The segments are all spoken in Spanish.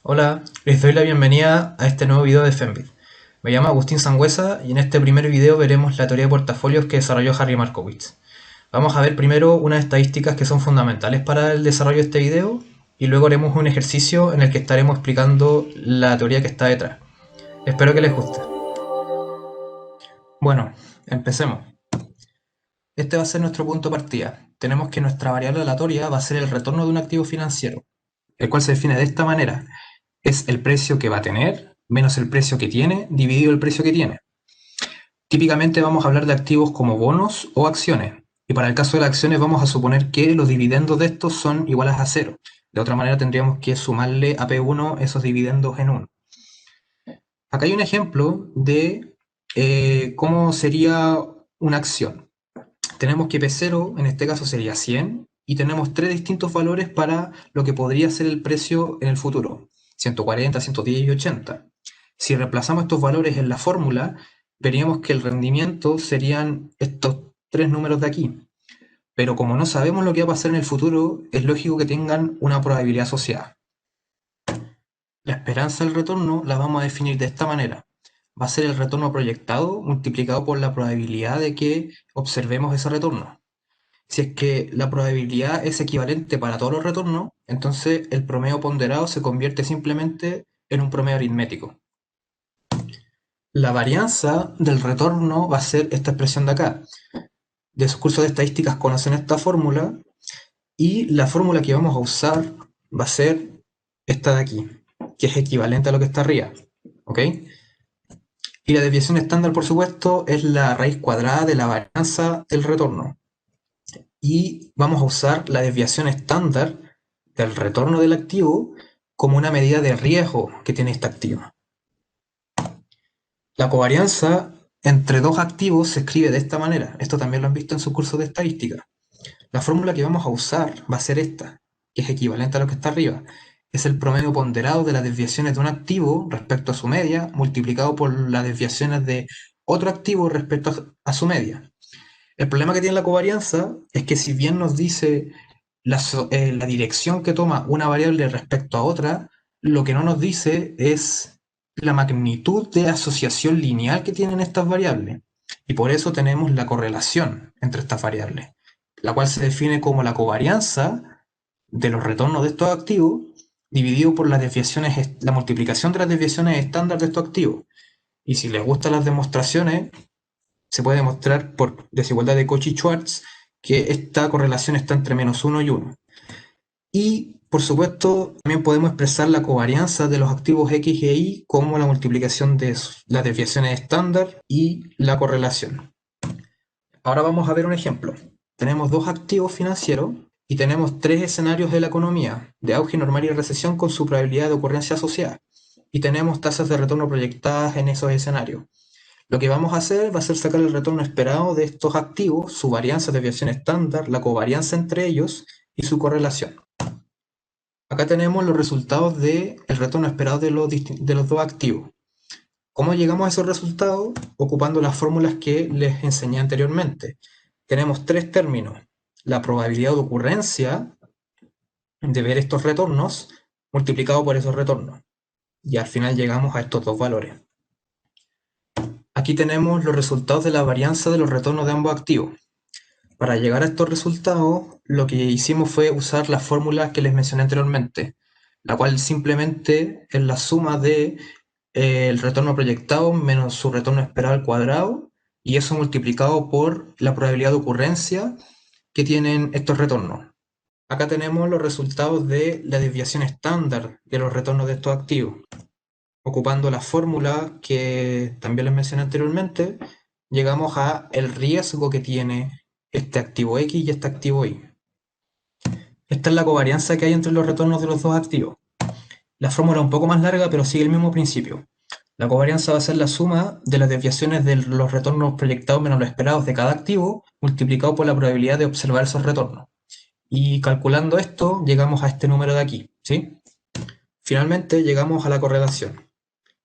Hola, les doy la bienvenida a este nuevo video de Fembit. Me llamo Agustín Sangüesa y en este primer video veremos la teoría de portafolios que desarrolló Harry Markowitz. Vamos a ver primero unas estadísticas que son fundamentales para el desarrollo de este video y luego haremos un ejercicio en el que estaremos explicando la teoría que está detrás. Espero que les guste. Bueno, empecemos. Este va a ser nuestro punto de partida. Tenemos que nuestra variable aleatoria va a ser el retorno de un activo financiero, el cual se define de esta manera. Es el precio que va a tener menos el precio que tiene dividido el precio que tiene. Típicamente vamos a hablar de activos como bonos o acciones. Y para el caso de las acciones vamos a suponer que los dividendos de estos son iguales a cero. De otra manera tendríamos que sumarle a P1 esos dividendos en 1. Acá hay un ejemplo de cómo sería una acción. Tenemos que P0 en este caso sería 100 y tenemos tres distintos valores para lo que podría ser el precio en el futuro. 140, 110 y 80. Si reemplazamos estos valores en la fórmula, veríamos que el rendimiento serían estos tres números de aquí. Pero como no sabemos lo que va a pasar en el futuro, es lógico que tengan una probabilidad asociada. La esperanza del retorno la vamos a definir de esta manera. Va a ser el retorno proyectado multiplicado por la probabilidad de que observemos ese retorno. Si es que la probabilidad es equivalente para todos los retornos, entonces el promedio ponderado se convierte simplemente en un promedio aritmético. La varianza del retorno va a ser esta expresión de acá. De sus cursos de estadísticas conocen esta fórmula y la fórmula que vamos a usar va a ser esta de aquí, que es equivalente a lo que está arriba. ¿Ok? Y la desviación estándar, por supuesto, es la raíz cuadrada de la varianza del retorno. Y vamos a usar la desviación estándar del retorno del activo como una medida de riesgo que tiene este activo. La covarianza entre dos activos se escribe de esta manera. Esto también lo han visto en su curso de estadística. La fórmula que vamos a usar va a ser esta, que es equivalente a lo que está arriba. Es el promedio ponderado de las desviaciones de un activo respecto a su media multiplicado por las desviaciones de otro activo respecto a su media. El problema que tiene la covarianza es que si bien nos dice la dirección que toma una variable respecto a otra, lo que no nos dice es la magnitud de asociación lineal que tienen estas variables. Y por eso tenemos la correlación entre estas variables, la cual se define como la covarianza de los retornos de estos activos dividido por las desviaciones, la multiplicación de las desviaciones estándar de estos activos. Y si les gustan las demostraciones, se puede demostrar por desigualdad de Cauchy-Schwarz que esta correlación está entre -1 y 1. Y, por supuesto, también podemos expresar la covarianza de los activos X e Y como la multiplicación de las desviaciones estándar y la correlación. Ahora vamos a ver un ejemplo. Tenemos dos activos financieros y tenemos tres escenarios de la economía, de auge, normal y recesión con su probabilidad de ocurrencia asociada. Y tenemos tasas de retorno proyectadas en esos escenarios. Lo que vamos a hacer va a ser sacar el retorno esperado de estos activos, su varianza de desviación estándar, la covarianza entre ellos y su correlación. Acá tenemos los resultados del retorno esperado de los dos activos. ¿Cómo llegamos a esos resultados? Ocupando las fórmulas que les enseñé anteriormente. Tenemos tres términos. La probabilidad de ocurrencia de ver estos retornos multiplicado por esos retornos. Y al final llegamos a estos dos valores. Aquí tenemos los resultados de la varianza de los retornos de ambos activos. Para llegar a estos resultados, lo que hicimos fue usar las fórmulas que les mencioné anteriormente, la cual simplemente es la suma de el retorno proyectado menos su retorno esperado al cuadrado, y eso multiplicado por la probabilidad de ocurrencia que tienen estos retornos. Acá tenemos los resultados de la desviación estándar de los retornos de estos activos. Ocupando la fórmula que también les mencioné anteriormente, llegamos a el riesgo que tiene este activo X y este activo Y. Esta es la covarianza que hay entre los retornos de los dos activos. La fórmula es un poco más larga, pero sigue el mismo principio. La covarianza va a ser la suma de las desviaciones de los retornos proyectados menos los esperados de cada activo, multiplicado por la probabilidad de observar esos retornos. Y calculando esto, llegamos a este número de aquí, ¿sí? Finalmente, llegamos a la correlación.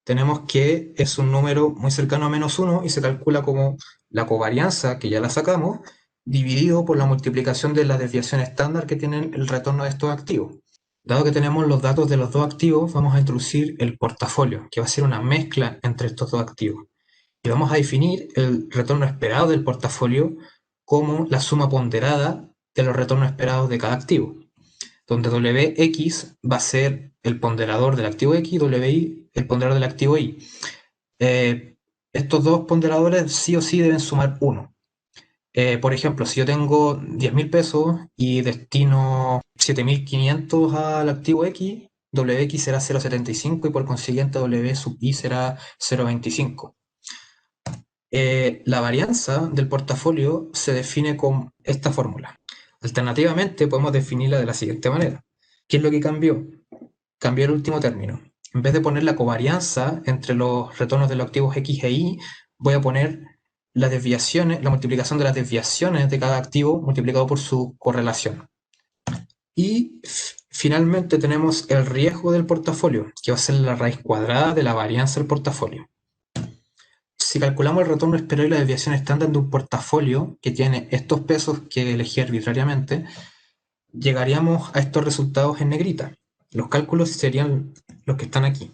Tenemos que es un número muy cercano a -1 y se calcula como la covarianza, que ya la sacamos, dividido por la multiplicación de la desviación estándar que tienen el retorno de estos activos. Dado que tenemos los datos de los dos activos, vamos a introducir el portafolio, que va a ser una mezcla entre estos dos activos. Y vamos a definir el retorno esperado del portafolio como la suma ponderada de los retornos esperados de cada activo, donde Wx va a ser el ponderador del activo X, Wi el ponderador del activo Y. Estos dos ponderadores sí o sí deben sumar 1. Por ejemplo, si yo tengo 10.000 pesos y destino 7.500 al activo X, Wx será 0,75 y por consiguiente W sub I será 0,25. La varianza del portafolio se define con esta fórmula. Alternativamente, podemos definirla de la siguiente manera. ¿Qué es lo que cambió? Cambió el último término. En vez de poner la covarianza entre los retornos de los activos X e Y, voy a poner las desviaciones, la multiplicación de las desviaciones de cada activo multiplicado por su correlación. Y finalmente tenemos el riesgo del portafolio, que va a ser la raíz cuadrada de la varianza del portafolio. Si calculamos el retorno esperado y la desviación estándar de un portafolio que tiene estos pesos que elegí arbitrariamente, llegaríamos a estos resultados en negrita. Los cálculos serían los que están aquí,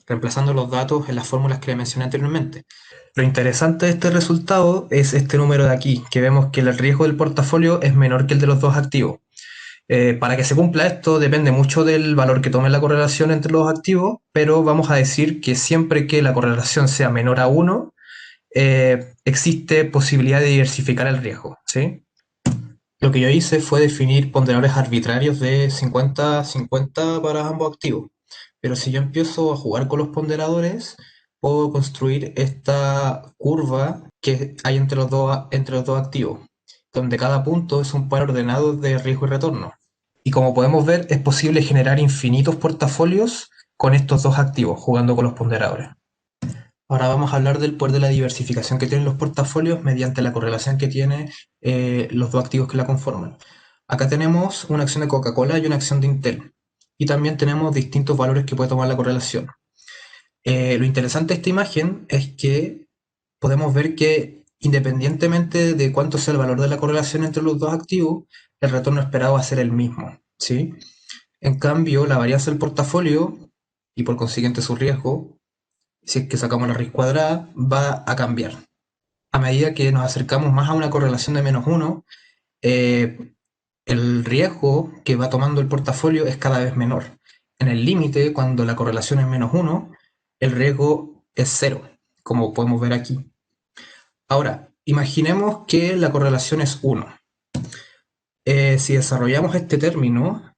reemplazando los datos en las fórmulas que le mencioné anteriormente. Lo interesante de este resultado es este número de aquí, que vemos que el riesgo del portafolio es menor que el de los dos activos. Para que se cumpla esto depende mucho del valor que tome la correlación entre los activos, pero vamos a decir que siempre que la correlación sea menor a 1, existe posibilidad de diversificar el riesgo, ¿sí? Lo que yo hice fue definir ponderadores arbitrarios de 50-50 para ambos activos. Pero si yo empiezo a jugar con los ponderadores, puedo construir esta curva que hay entre los dos activos, donde cada punto es un par ordenado de riesgo y retorno. Y como podemos ver, es posible generar infinitos portafolios con estos dos activos, jugando con los ponderadores. Ahora vamos a hablar del poder de la diversificación que tienen los portafolios mediante la correlación que tienen los dos activos que la conforman. Acá tenemos una acción de Coca-Cola y una acción de Intel. Y también tenemos distintos valores que puede tomar la correlación. Lo interesante de esta imagen es que podemos ver que independientemente de cuánto sea el valor de la correlación entre los dos activos, el retorno esperado va a ser el mismo, ¿sí? En cambio, la varianza del portafolio y por consiguiente su riesgo, si es que sacamos la raíz cuadrada, va a cambiar. A medida que nos acercamos más a una correlación de -1, el riesgo que va tomando el portafolio es cada vez menor. En el límite, cuando la correlación es -1, el riesgo es 0, como podemos ver aquí. Ahora, imaginemos que la correlación es 1. Si desarrollamos este término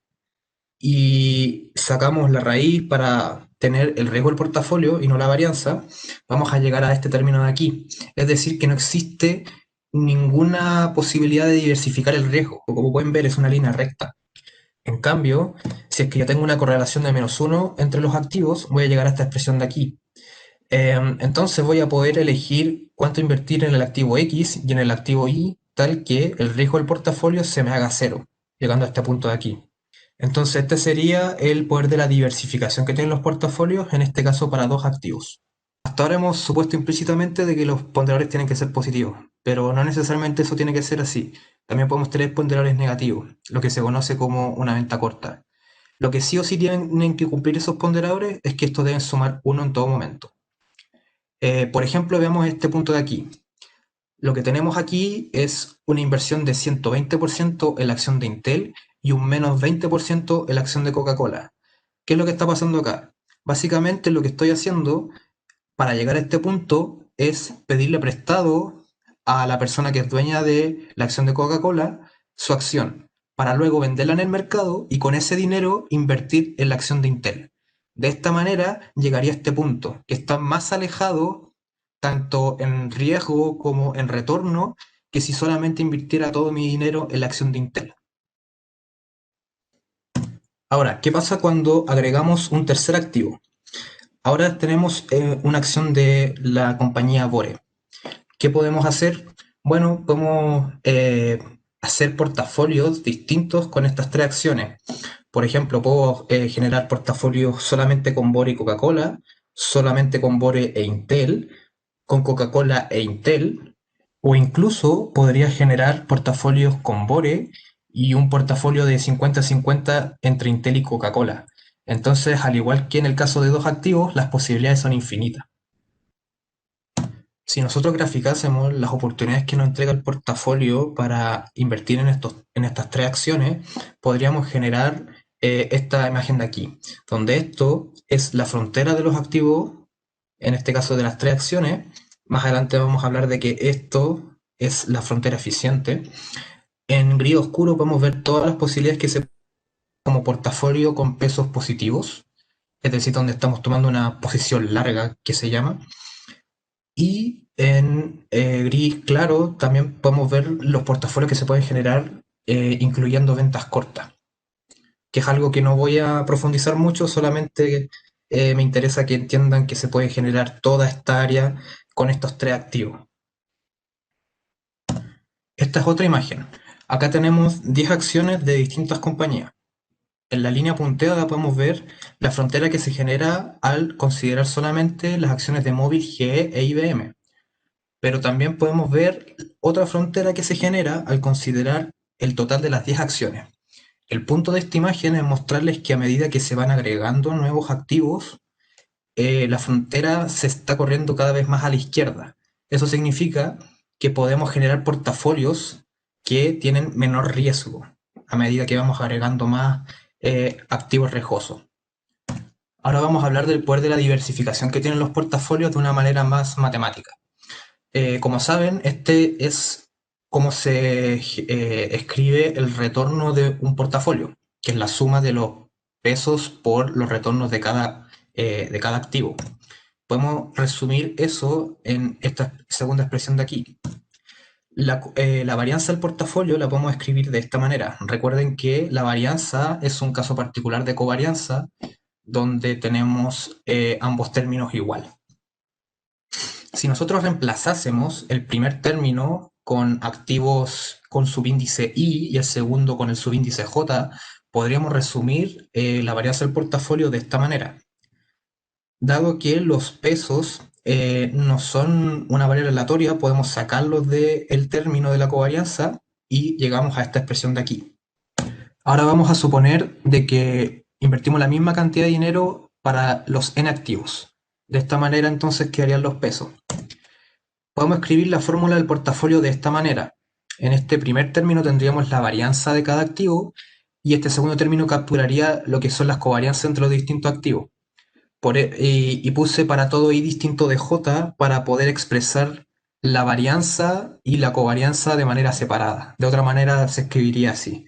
y sacamos la raíz para tener el riesgo del portafolio y no la varianza, vamos a llegar a este término de aquí. Es decir, que no existe ninguna posibilidad de diversificar el riesgo. Como pueden ver, es una línea recta. En cambio, si es que yo tengo una correlación de -1 entre los activos, voy a llegar a esta expresión de aquí. Entonces voy a poder elegir cuánto invertir en el activo X y en el activo Y, tal que el riesgo del portafolio se me haga 0, llegando a este punto de aquí. Entonces este sería el poder de la diversificación que tienen los portafolios, en este caso para dos activos. Hasta ahora hemos supuesto implícitamente de que los ponderadores tienen que ser positivos, pero no necesariamente eso tiene que ser así. También podemos tener ponderadores negativos, lo que se conoce como una venta corta. Lo que sí o sí tienen que cumplir esos ponderadores es que estos deben sumar 1 en todo momento. Por ejemplo, veamos este punto de aquí. Lo que tenemos aquí es una inversión de 120% en la acción de Intel y un menos 20% en la acción de Coca-Cola. ¿Qué es lo que está pasando acá? Básicamente lo que estoy haciendo para llegar a este punto es pedirle prestado a la persona que es dueña de la acción de Coca-Cola su acción, para luego venderla en el mercado y con ese dinero invertir en la acción de Intel. De esta manera llegaría a este punto, que está más alejado tanto en riesgo como en retorno que si solamente invirtiera todo mi dinero en la acción de Intel. Ahora, ¿qué pasa cuando agregamos un tercer activo? Ahora tenemos una acción de la compañía Bore. ¿Qué podemos hacer? Bueno, podemos hacer portafolios distintos con estas tres acciones. Por ejemplo, puedo generar portafolios solamente con Bore y Coca-Cola, solamente con Bore e Intel, con Coca-Cola e Intel, o incluso podría generar portafolios con Bore y un portafolio de 50-50 entre Intel y Coca-Cola. Entonces, al igual que en el caso de dos activos, las posibilidades son infinitas. Si nosotros graficásemos las oportunidades que nos entrega el portafolio para invertir en estas tres acciones, podríamos generar esta imagen de aquí, donde esto es la frontera de los activos, en este caso de las tres acciones. Más adelante vamos a hablar de que esto es la frontera eficiente. En gris oscuro podemos ver todas las posibilidades que se como portafolio con pesos positivos, es decir, donde estamos tomando una posición larga que se llama. Y en gris claro también podemos ver los portafolios que se pueden generar incluyendo ventas cortas, que es algo que no voy a profundizar mucho, solamente me interesa que entiendan que se puede generar toda esta área con estos tres activos. Esta es otra imagen. Acá tenemos 10 acciones de distintas compañías. En la línea punteada podemos ver la frontera que se genera al considerar solamente las acciones de Móvil, GE e IBM. Pero también podemos ver otra frontera que se genera al considerar el total de las 10 acciones. El punto de esta imagen es mostrarles que a medida que se van agregando nuevos activos, la frontera se está corriendo cada vez más a la izquierda. Eso significa que podemos generar portafolios que tienen menor riesgo a medida que vamos agregando más activos riesgosos. Ahora vamos a hablar del poder de la diversificación que tienen los portafolios de una manera más matemática. Como saben, este es cómo se escribe el retorno de un portafolio, que es la suma de los pesos por los retornos de cada activo. Podemos resumir eso en esta segunda expresión de aquí. La varianza del portafolio la podemos escribir de esta manera. Recuerden que la varianza es un caso particular de covarianza donde tenemos ambos términos igual. Si nosotros reemplazásemos el primer término con activos con subíndice I y el segundo con el subíndice J, podríamos resumir la varianza del portafolio de esta manera. Dado que los pesos no son una variable aleatoria, podemos sacarlos del término de la covarianza y llegamos a esta expresión de aquí. Ahora vamos a suponer de que invertimos la misma cantidad de dinero para los n activos. De esta manera entonces quedarían los pesos. Podemos escribir la fórmula del portafolio de esta manera. En este primer término tendríamos la varianza de cada activo y este segundo término capturaría lo que son las covarianzas entre los distintos activos. Y puse para todo i distinto de j para poder expresar la varianza y la covarianza de manera separada. De otra manera se escribiría así.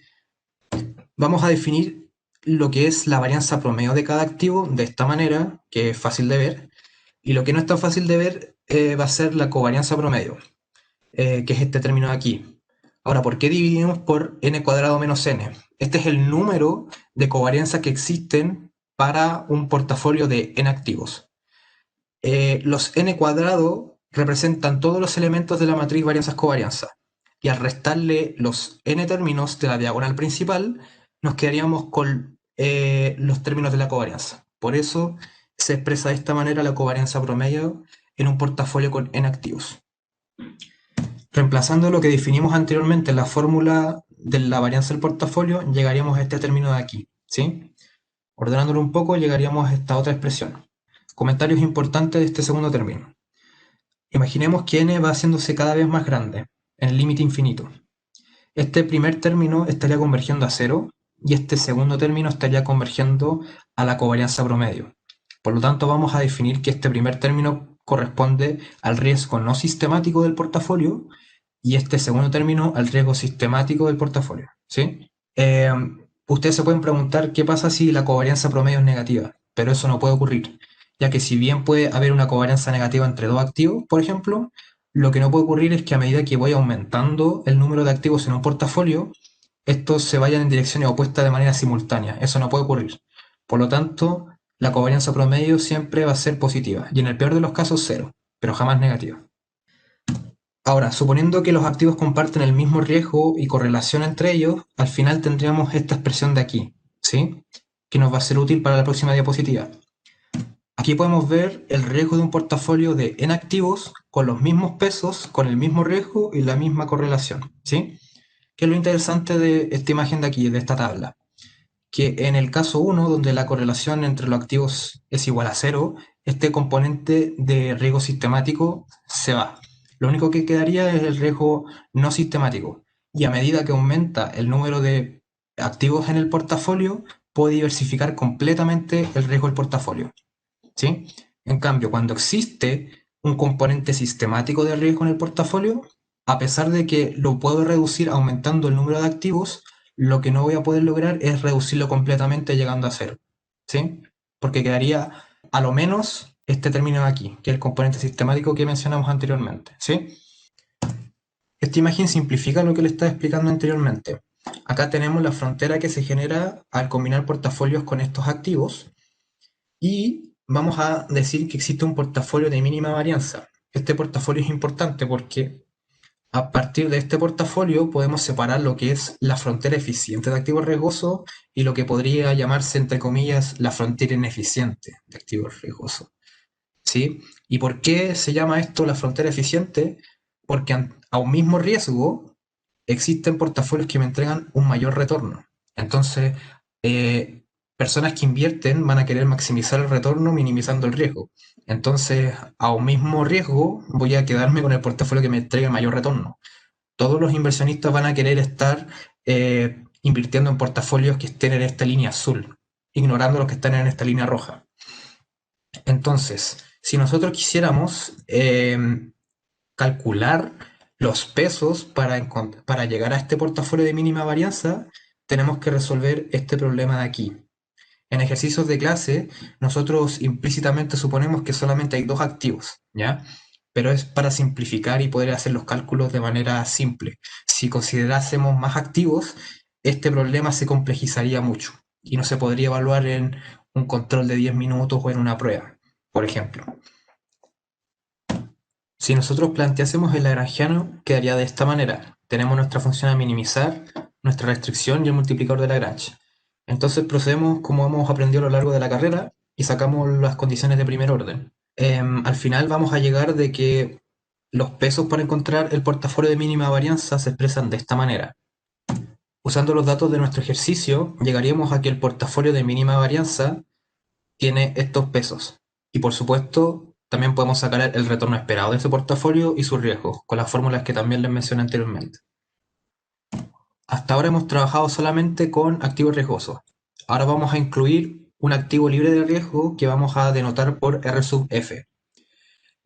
Vamos a definir lo que es la varianza promedio de cada activo de esta manera, que es fácil de ver. Y lo que no es tan fácil de ver va a ser la covarianza promedio, que es este término de aquí. Ahora, ¿por qué dividimos por n cuadrado menos n? Este es el número de covarianzas que existen para un portafolio de n activos. Los n cuadrado representan todos los elementos de la matriz varianzas-covarianza. Y al restarle los n términos de la diagonal principal, nos quedaríamos con los términos de la covarianza. Por eso se expresa de esta manera la covarianza promedio en un portafolio con n activos. Reemplazando lo que definimos anteriormente en la fórmula de la varianza del portafolio, llegaríamos a este término de aquí, ¿sí? Ordenándolo un poco, llegaríamos a esta otra expresión. Comentarios importantes de este segundo término. Imaginemos que n va haciéndose cada vez más grande, en el límite infinito. Este primer término estaría convergiendo a cero y este segundo término estaría convergiendo a la covarianza promedio. Por lo tanto, vamos a definir que este primer término corresponde al riesgo no sistemático del portafolio y este segundo término al riesgo sistemático del portafolio, ¿sí? Ustedes se pueden preguntar qué pasa si la covarianza promedio es negativa, pero eso no puede ocurrir, ya que si bien puede haber una covarianza negativa entre dos activos, por ejemplo, lo que no puede ocurrir es que a medida que voy aumentando el número de activos en un portafolio, estos se vayan en direcciones opuestas de manera simultánea. Eso no puede ocurrir. Por lo tanto, la covarianza promedio siempre va a ser positiva, y en el peor de los casos cero, pero jamás negativa. Ahora, suponiendo que los activos comparten el mismo riesgo y correlación entre ellos, al final tendríamos esta expresión de aquí, ¿sí? Que nos va a ser útil para la próxima diapositiva. Aquí podemos ver el riesgo de un portafolio de n activos con los mismos pesos, con el mismo riesgo y la misma correlación, ¿sí? ¿Qué es lo interesante de esta imagen de aquí, de esta tabla? Que en el caso uno, donde la correlación entre los activos es igual a cero, este componente de riesgo sistemático se va. Lo único que quedaría es el riesgo no sistemático. Y a medida que aumenta el número de activos en el portafolio, puede diversificar completamente el riesgo del portafolio. ¿Sí? En cambio, cuando existe un componente sistemático de riesgo en el portafolio, a pesar de que lo puedo reducir aumentando el número de activos, lo que no voy a poder lograr es reducirlo completamente llegando a cero. ¿Sí? Porque quedaría a lo menos este término de aquí, que es el componente sistemático que mencionamos anteriormente. ¿Sí? Esta imagen simplifica lo que le estaba explicando anteriormente. Acá tenemos la frontera que se genera al combinar portafolios con estos activos y vamos a decir que existe un portafolio de mínima varianza. Este portafolio es importante porque a partir de este portafolio podemos separar lo que es la frontera eficiente de activos riesgosos y lo que podría llamarse, entre comillas, la frontera ineficiente de activos riesgosos. ¿Sí? ¿Y por qué se llama esto la frontera eficiente? Porque a un mismo riesgo existen portafolios que me entregan un mayor retorno. Entonces, eh, personas que invierten van a querer maximizar el retorno minimizando el riesgo. Entonces, a un mismo riesgo voy a quedarme con el portafolio que me entregue mayor retorno. Todos los inversionistas van a querer estar invirtiendo en portafolios que estén en esta línea azul, ignorando los que están en esta línea roja. Entonces, si nosotros quisiéramos calcular los pesos para llegar a este portafolio de mínima varianza, tenemos que resolver este problema de aquí. En ejercicios de clase, nosotros implícitamente suponemos que solamente hay dos activos, ¿ya? Pero es para simplificar y poder hacer los cálculos de manera simple. Si considerásemos más activos, este problema se complejizaría mucho y no se podría evaluar en un control de 10 minutos o en una prueba, por ejemplo. Si nosotros planteásemos el lagrangiano, quedaría de esta manera. Tenemos nuestra función a minimizar, nuestra restricción y el multiplicador de Lagrange. Entonces procedemos como hemos aprendido a lo largo de la carrera y sacamos las condiciones de primer orden. Al final vamos a llegar de que los pesos para encontrar el portafolio de mínima varianza se expresan de esta manera. Usando los datos de nuestro ejercicio, llegaríamos a que el portafolio de mínima varianza tiene estos pesos. Y por supuesto, también podemos sacar el retorno esperado de ese portafolio y sus riesgos, con las fórmulas que también les mencioné anteriormente. Hasta ahora hemos trabajado solamente con activos riesgosos. Ahora vamos a incluir un activo libre de riesgo que vamos a denotar por R sub F.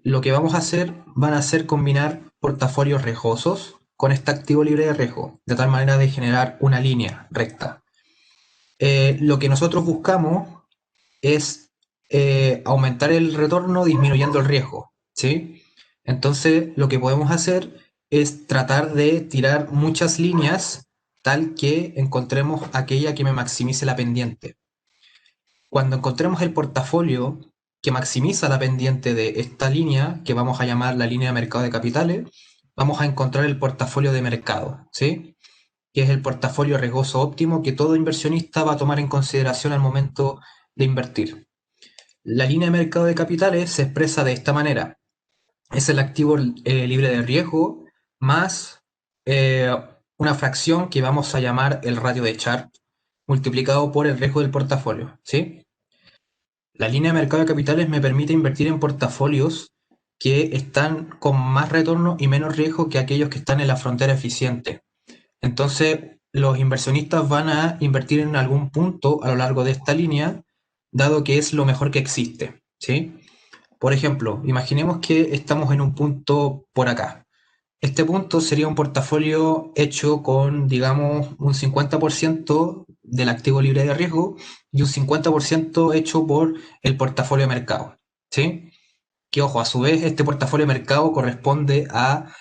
Lo que vamos a hacer van a ser combinar portafolios riesgosos con este activo libre de riesgo, de tal manera de generar una línea recta. Lo que nosotros buscamos es aumentar el retorno disminuyendo el riesgo, ¿sí? Entonces, lo que podemos hacer es tratar de tirar muchas líneas tal que encontremos aquella que me maximice la pendiente. Cuando encontremos el portafolio que maximiza la pendiente de esta línea, que vamos a llamar la línea de mercado de capitales, vamos a encontrar el portafolio de mercado, ¿sí? Que es el portafolio riesgoso óptimo que todo inversionista va a tomar en consideración al momento de invertir. La línea de mercado de capitales se expresa de esta manera. Es el activo libre de riesgo más eh, una fracción que vamos a llamar el ratio de Sharpe multiplicado por el riesgo del portafolio, ¿sí? La línea de mercado de capitales me permite invertir en portafolios que están con más retorno y menos riesgo que aquellos que están en la frontera eficiente. Entonces, los inversionistas van a invertir en algún punto a lo largo de esta línea, dado que es lo mejor que existe, ¿sí? Por ejemplo, imaginemos que estamos en un punto por acá. Este punto sería un portafolio hecho con, digamos, un 50% del activo libre de riesgo y un 50% hecho por el portafolio de mercado, ¿sí? Que, ojo, a su vez, este portafolio de mercado corresponde a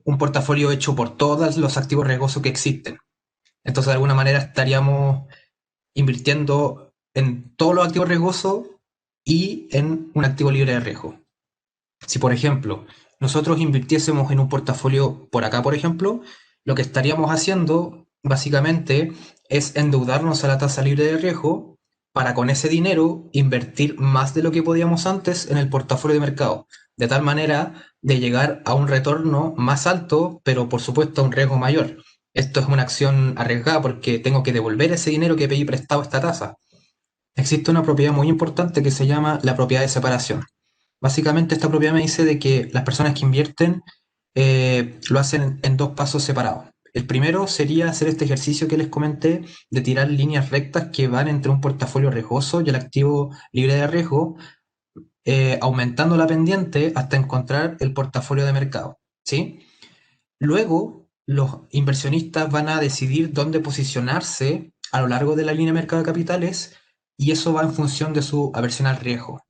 un portafolio hecho por todos los activos riesgosos que existen. Entonces, de alguna manera, estaríamos invirtiendo en todos los activos riesgosos y en un activo libre de riesgo. Si, por ejemplo, nosotros invirtiésemos en un portafolio por acá, por ejemplo, lo que estaríamos haciendo básicamente es endeudarnos a la tasa libre de riesgo para con ese dinero invertir más de lo que podíamos antes en el portafolio de mercado, de tal manera de llegar a un retorno más alto, pero por supuesto a un riesgo mayor. Esto es una acción arriesgada porque tengo que devolver ese dinero que pedí prestado a esta tasa. Existe una propiedad muy importante que se llama la propiedad de separación. Básicamente esta propiedad me dice de que las personas que invierten lo hacen en dos pasos separados. El primero sería hacer este ejercicio que les comenté de tirar líneas rectas que van entre un portafolio riesgoso y el activo libre de riesgo, aumentando la pendiente hasta encontrar el portafolio de mercado, ¿sí? Luego, los inversionistas van a decidir dónde posicionarse a lo largo de la línea de mercado de capitales y eso va en función de su aversión al riesgo.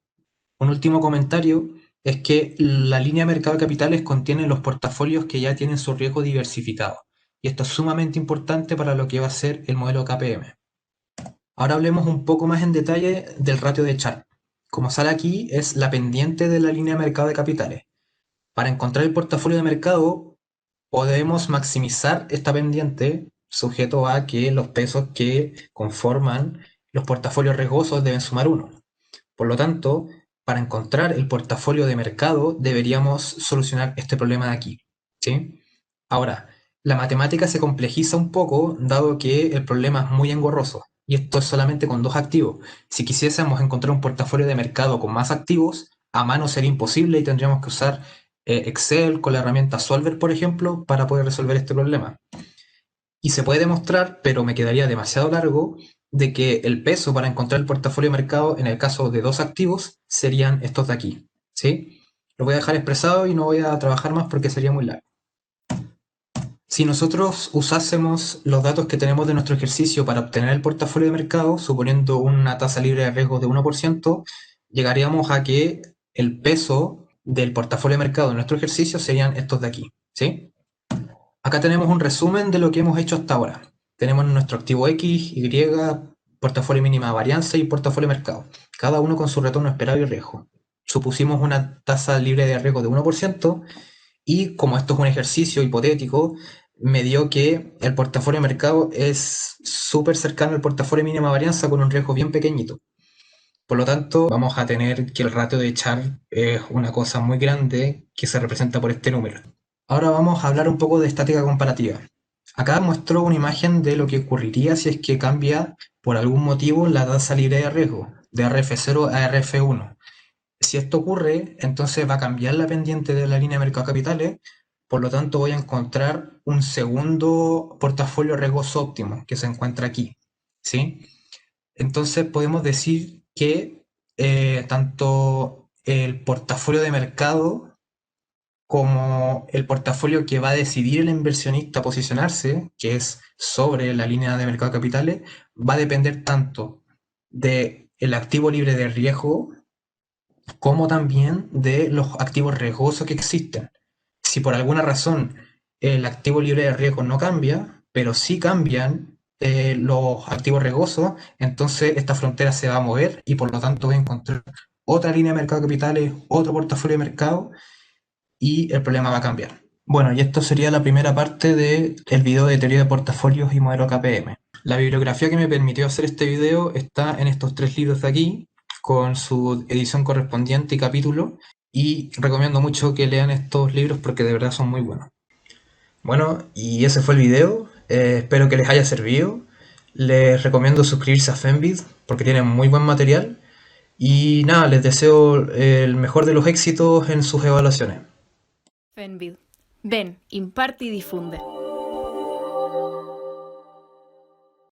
Un último comentario es que la línea de mercado de capitales contiene los portafolios que ya tienen su riesgo diversificado. Y esto es sumamente importante para lo que va a ser el modelo KPM. Ahora hablemos un poco más en detalle del ratio de Sharpe. Como sale aquí, es la pendiente de la línea de mercado de capitales. Para encontrar el portafolio de mercado, podemos maximizar esta pendiente sujeto a que los pesos que conforman los portafolios riesgosos deben sumar uno. Por lo tanto, para encontrar el portafolio de mercado deberíamos solucionar este problema de aquí, ¿sí? Ahora, la matemática se complejiza un poco dado que el problema es muy engorroso y esto es solamente con dos activos. Si quisiésemos encontrar un portafolio de mercado con más activos, a mano sería imposible y tendríamos que usar Excel con la herramienta Solver, por ejemplo, para poder resolver este problema. Y se puede demostrar, pero me quedaría demasiado largo, de que el peso para encontrar el portafolio de mercado en el caso de dos activos serían estos de aquí, ¿sí? Lo voy a dejar expresado y no voy a trabajar más porque sería muy largo. Si nosotros usásemos los datos que tenemos de nuestro ejercicio para obtener el portafolio de mercado, suponiendo una tasa libre de riesgo de 1%, llegaríamos a que el peso del portafolio de mercado de nuestro ejercicio serían estos de aquí, ¿sí? Acá tenemos un resumen de lo que hemos hecho hasta ahora. Tenemos nuestro activo X, Y, portafolio mínima varianza y portafolio mercado, cada uno con su retorno esperado y riesgo. Supusimos una tasa libre de riesgo de 1% y como esto es un ejercicio hipotético, me dio que el portafolio mercado es súper cercano al portafolio mínima varianza con un riesgo bien pequeñito. Por lo tanto, vamos a tener que el ratio de Sharpe es una cosa muy grande que se representa por este número. Ahora vamos a hablar un poco de estática comparativa. Acá muestro una imagen de lo que ocurriría si es que cambia por algún motivo la tasa libre de riesgo, de RF0 a RF1. Si esto ocurre, entonces va a cambiar la pendiente de la línea de mercado de capitales, por lo tanto voy a encontrar un segundo portafolio riesgoso óptimo que se encuentra aquí, ¿sí? Entonces podemos decir que tanto el portafolio de mercado como el portafolio que va a decidir el inversionista posicionarse, que es sobre la línea de mercado de capitales, va a depender tanto del activo libre de riesgo como también de los activos riesgosos que existen. Si por alguna razón el activo libre de riesgo no cambia, pero sí cambian los activos riesgosos, entonces esta frontera se va a mover y por lo tanto voy a encontrar otra línea de mercado de capitales, otro portafolio de mercado y el problema va a cambiar. Bueno, y esto sería la primera parte del video de teoría de portafolios y modelo KPM. La bibliografía que me permitió hacer este video está en estos tres libros de aquí, con su edición correspondiente y capítulo, y recomiendo mucho que lean estos libros porque de verdad son muy buenos. Bueno, y ese fue el video, espero que les haya servido. Les recomiendo suscribirse a Fenbid porque tienen muy buen material. Y nada, les deseo el mejor de los éxitos en sus evaluaciones. Fenbid. Ven, imparte y difunde.